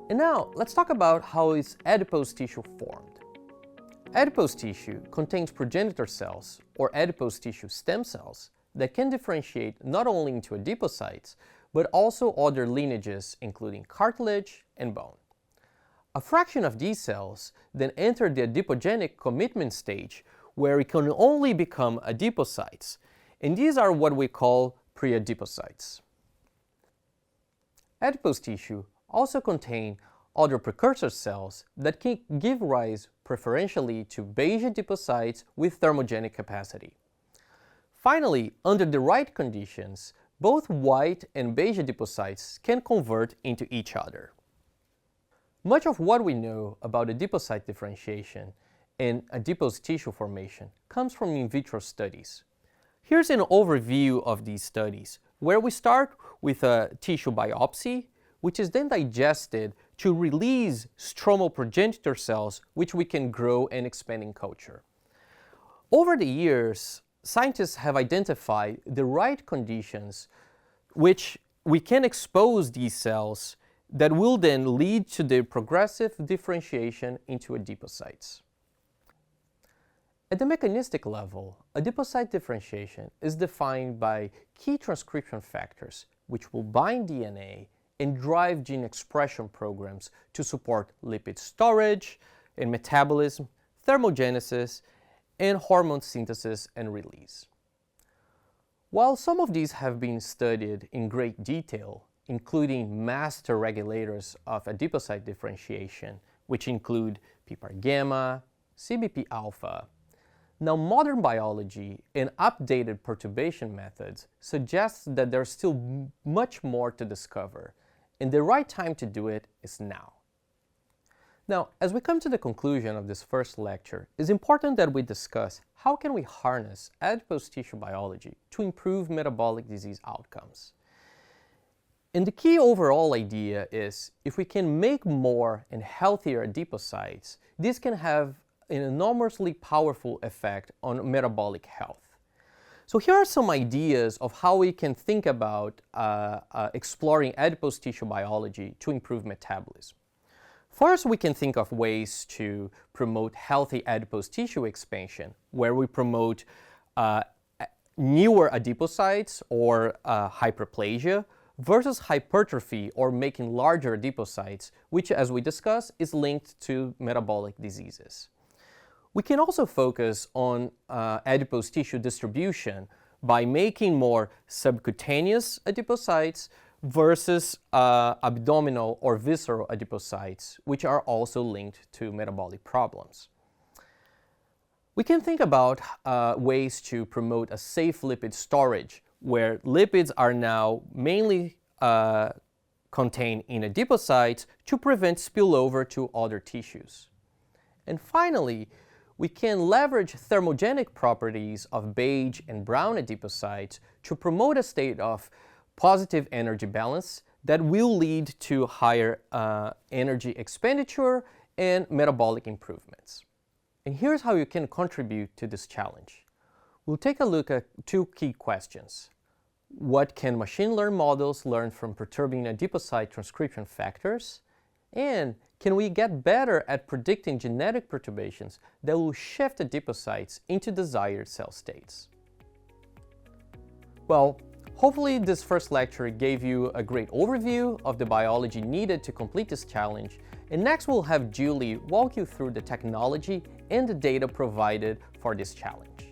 And now, let's talk about how is adipose tissue formed. Adipose tissue contains progenitor cells, or adipose tissue stem cells, that can differentiate not only into adipocytes, but also other lineages including cartilage and bone. A fraction of these cells then enter the adipogenic commitment stage, where it can only become adipocytes, and these are what we call pre-adipocytes. Adipose tissue also contain other precursor cells that can give rise preferentially to beige adipocytes with thermogenic capacity. Finally, under the right conditions, both white and beige adipocytes can convert into each other. Much of what we know about adipocyte differentiation and adipose tissue formation comes from in vitro studies. Here's an overview of these studies, where we start with a tissue biopsy, which is then digested to release stromal progenitor cells, which we can grow and expand in culture. Over the years, scientists have identified the right conditions which we can expose these cells that will then lead to their progressive differentiation into adipocytes. At the mechanistic level, adipocyte differentiation is defined by key transcription factors which will bind DNA and drive gene expression programs to support lipid storage and metabolism, thermogenesis, and hormone synthesis and release. While some of these have been studied in great detail, including master regulators of adipocyte differentiation, which include PPAR gamma, CBP alpha, now modern biology and updated perturbation methods suggest that there's still much more to discover, and the right time to do it is now. Now, as we come to the conclusion of this first lecture, it's important that we discuss how can we harness adipose tissue biology to improve metabolic disease outcomes. And the key overall idea is if we can make more and healthier adipocytes, this can have an enormously powerful effect on metabolic health. So here are some ideas of how we can think about exploring adipose tissue biology to improve metabolism. First, we can think of ways to promote healthy adipose tissue expansion, where we promote newer adipocytes or hyperplasia versus hypertrophy or making larger adipocytes, which, as we discussed, is linked to metabolic diseases. We can also focus on adipose tissue distribution by making more subcutaneous adipocytes versus abdominal or visceral adipocytes, which are also linked to metabolic problems. We can think about ways to promote a safe lipid storage, where lipids are now mainly contained in adipocytes to prevent spillover to other tissues. And finally, we can leverage thermogenic properties of beige and brown adipocytes to promote a state of positive energy balance that will lead to higher energy expenditure and metabolic improvements. And here's how you can contribute to this challenge. We'll take a look at two key questions. What can machine learning models learn from perturbing adipocyte transcription factors? And can we get better at predicting genetic perturbations that will shift adipocytes into desired cell states? Well, hopefully this first lecture gave you a great overview of the biology needed to complete this challenge, and next we'll have Julie walk you through the technology and the data provided for this challenge.